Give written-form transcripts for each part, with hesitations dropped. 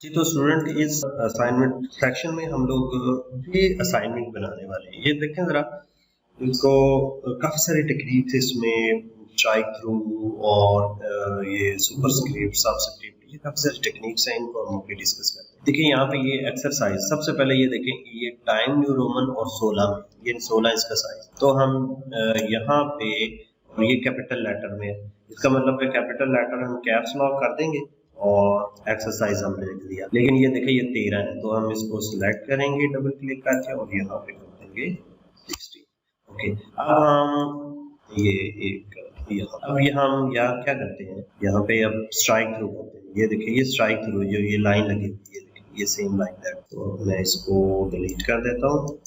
जी, तो स्टूडेंट इस assignment section में हम लोग ये असाइनमेंट बनाने वाले हैं। ये देखें ज़रा, इसको काफ़ी सारी टेक्निक्स इसमें स्ट्राइक थ्रू और ये सुपरस्क्रिप्ट, सबस्क्रिप्ट, ये काफ़ी सारी टेक्निक्स हैं, इनको हम अभी डिस्कस करते हैं। देखिए यहाँ पे ये एक्सरसाइज, सबसे पहले ये देखें, ये टाइम न्यू रोमन और 16 में, ये 16 इसका साइज। तो हम यहाँ पे, और ये कैपिटल लेटर में, इसका मतलब है कैपिटल लेटर हम कैप्स लॉक कर देंगे और एक्सरसाइज हमने लिख दिया। लेकिन ये देखिए ये 13 है, तो हम इसको सिलेक्ट करेंगे डबल क्लिक करके और यहाँ पे कर देंगे 60। ओके, अब हम ये एक अब ये हम यहाँ क्या करते हैं, यहाँ पे अब स्ट्राइक थ्रू करते हैं। ये देखिए ये स्ट्राइक थ्रू जो ये लाइन लगी हुई है, देखिए ये सेम लाइन है, तो मैं इसको डिलीट कर देता हूँ।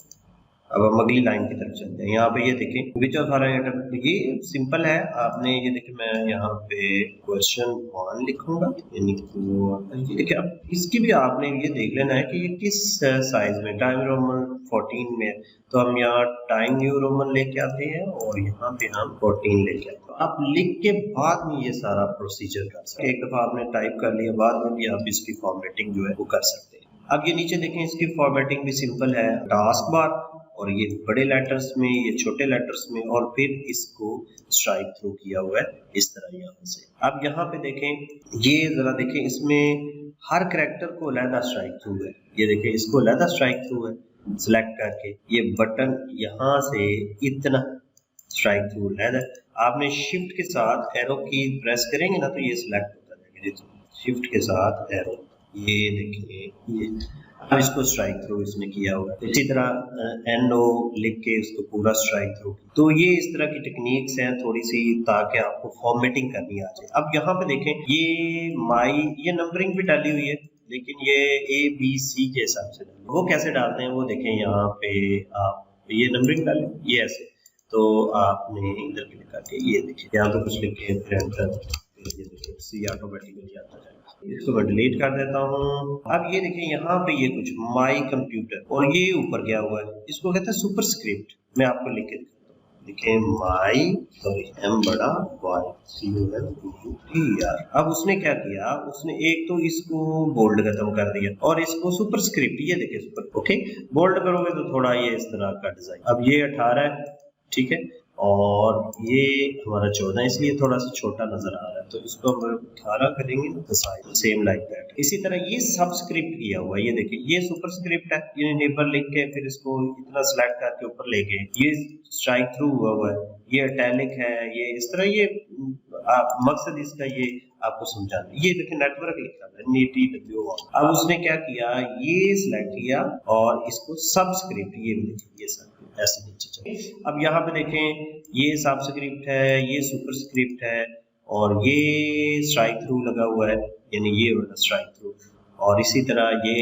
अब हम अगली लाइन की तरफ चलते हैं। यहाँ पे ये देखें विच ऑफ आर आइटम, ये सिंपल है। आपने ये देखिए मैं यहाँ पे क्वेश्चन 1 लिखूंगा, यानी ये देखिए अब इसकी भी आपने ये देख लेना है कि ये किस साइज में, टाइम रोमन 14 में, तो हम यहाँ टाइम न्यू रोमन लेके आते हैं और यहाँ पे हम 14 लेके आते हैं। आप लिख के बाद में ये सारा प्रोसीजर कर सकते हैं। एक दफा आपने टाइप कर लिया, बाद में भी आप इसकी फॉर्मेटिंग जो है वो कर सकते हैं। अब ये नीचे देखें, इसकी फॉर्मेटिंग भी सिंपल है, टास्क बार, और ये बड़े लेटर्स में, ये छोटे लेटर्स में, और फिर इसको स्ट्राइक थ्रू किया हुआ है इस तरह यहाँ से। अब यहाँ पे देखें, ये जरा देखें, इसमें हर कैरेक्टर को अलहदा स्ट्राइक थ्रू है। ये देखें इसको अलहदा स्ट्राइक थ्रू है, सिलेक्ट करके ये बटन यहाँ से इतना स्ट्राइक थ्रू अलहदा। आपने शिफ्ट के साथ एरो की प्रेस करेंगे ना तो ये सिलेक्ट होता जाएगा। शिफ्ट के साथ एरो, ये देखिए ये अब इसको स्ट्राइक थ्रू इसने किया हुआ है। इसी तरह एन ओ लिख के इसको पूरा स्ट्राइक थ्रू। तो ये इस तरह की टेक्निक्स हैं थोड़ी सी, ताकि आपको फॉर्मेटिंग करनी आ जाए। अब यहाँ पे देखें, ये माई, ये नंबरिंग भी डाली हुई है, लेकिन ये ए बी सी के हिसाब से वो कैसे डालते हैं वो देखें। यहाँ पे आप ये नंबरिंग डालें, ये ऐसे, तो आपने इधर क्लिक करके ये देखिए यहाँ पे कुछ लिख के ये देखिए सी ऑटोमेटिकली आता जाएगा। इसको मैं डिलीट कर देता हूँ। अब ये देखिए यहाँ पे ये कुछ माई कंप्यूटर, और ये ऊपर गया हुआ है, इसको कहते हैं सुपरस्क्रिप्ट। मैं आपको लिख के दिखाता हूँ, देखिए माई, सॉरी एम बड़ा Y C O L T R. अब उसने क्या किया, उसने एक तो इसको बोल्ड खत्म कर दिया और इसको सुपरस्क्रिप्ट, ये देखिए सुपर, ओके बोल्ड करोगे तो थोड़ा ये इस तरह का डिजाइन। अब ये 18 है, ठीक है, और ये हमारा 14, इसलिए थोड़ा सा छोटा नजर आ रहा है, तो इसको हम 18 करेंगे तो सेम लाइक दैट। इसी तरह ये सबस्क्रिप्ट किया हुआ है, ये देखिए ये सुपरस्क्रिप्ट है, ये नेबर लिख के फिर इसको इतना सेलेक्ट करके ऊपर ले गए, ये स्ट्राइक थ्रू हुआ है, ये इटैलिक है, ये इस तरह, ये मकसद इसका ये आपको समझाना। ये देखिए नेटवर्क लिखा है NETWO। अब उसने क्या किया, ये सिलेक्ट किया और इसको सबस्क्रिप्ट, ये देखिए ये सब ऐसे नीचे चले। अब यहाँ पे देखें, ये सबस्क्रिप्ट है, ये सुपरस्क्रिप्ट है, और ये स्ट्राइक थ्रू लगा हुआ है, यानी ये वाला स्ट्राइक थ्रू। और इसी तरह ये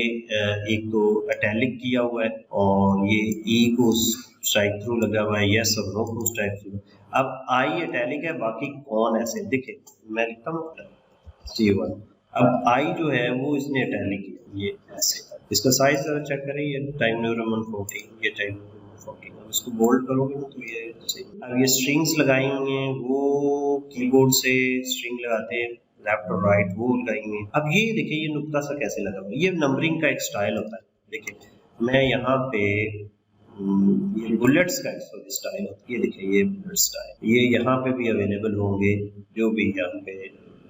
एक तो इटैलिक किया हुआ है, और ये ई को स्ट्राइक थ्रू लगा हुआ है, यस और नो को स्ट्राइक थ्रू। अब आई इटैलिक है, बाकी कौन ऐसे, देखिए मैं लिखता हूँ C1। अब आई जो है वो इसने इटैलिक किया, ये ऐसे। इसका साइज जरा चेक करें, ये टाइम न्यू रोमन 14, ये टाइम न्यू रोमन 14। अब इसको बोल्ड करोगे ना तो ये ऐसे। अब ये स्ट्रिंग्स लगाई हुई हैं, वो कीबोर्ड से स्ट्रिंग लगाते हैं, लेफ्ट और राइट वो लगाएंगे। अब ये देखिए ये नुक्ता सा कैसे लगा हुआ है, ये नंबरिंग का एक स्टाइल होता है। देखिए मैं यहाँ पे ये बुलेट्स का स्टाइल होता है, ये देखिए ये बुलेट स्टाइल, ये यहाँ पे भी अवेलेबल होंगे, जो भी यहाँ पे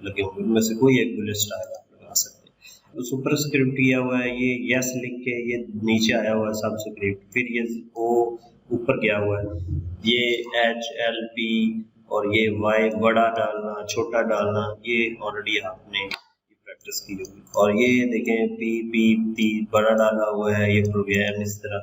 लगे होंगे उनमें से कोई एक बुलेट स्टाइल आप लगा सकते हैं। तो सुपरस्क्रिप्ट किया हुआ है, ये यस लिख के ये नीचे आया हुआ है सबस्क्रिप्ट, फिर ये ओ ऊपर गया हुआ है, ये एच एल पी, और ये वाई बड़ा डालना छोटा डालना, ये ऑलरेडी आपने प्रैक्टिस की होगी। और ये देखें पी पी पी बड़ा डाला हुआ है, ये प्रोग्राम इस तरह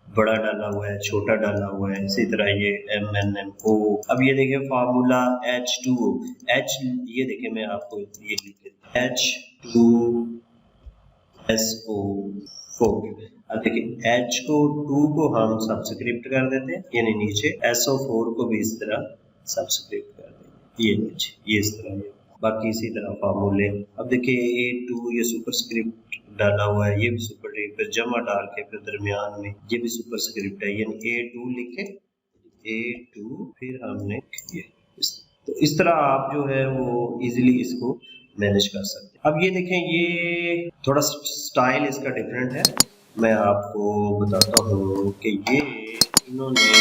बड़ा डाला हुआ है, छोटा डाला हुआ है, इसी तरह ये MNMO। अब ये देखिए फार्मूला H2O, H, ये देखिए मैं आपको ये लिख के H2SO4। अब देखिए H को 2 को हम सबस्क्रिप्ट कर देते हैं, यानी नीचे, SO4 को भी इस तरह सबस्क्रिप्ट कर देंगे, ये नीचे, ये इस तरह ये। बाकी इसी तरह फार्मूले। अब देखिए A2 ये सुपरस्क्रिप्ट डाला हुआ है, ये भी सुपरस्क्रिप्ट, फिर जमा डाल के फिर दरमियान में ये भी सुपरस्क्रिप्ट है, यानी A2 लिखे, A2 फिर हमने ये तो इस तरह आप जो है वो इजीली इसको मैनेज कर सकते हैं। अब ये देखें, ये थोड़ा स्टाइल इसका डिफरेंट है। मैं आपको बताता हूँ कि ये इन्होंने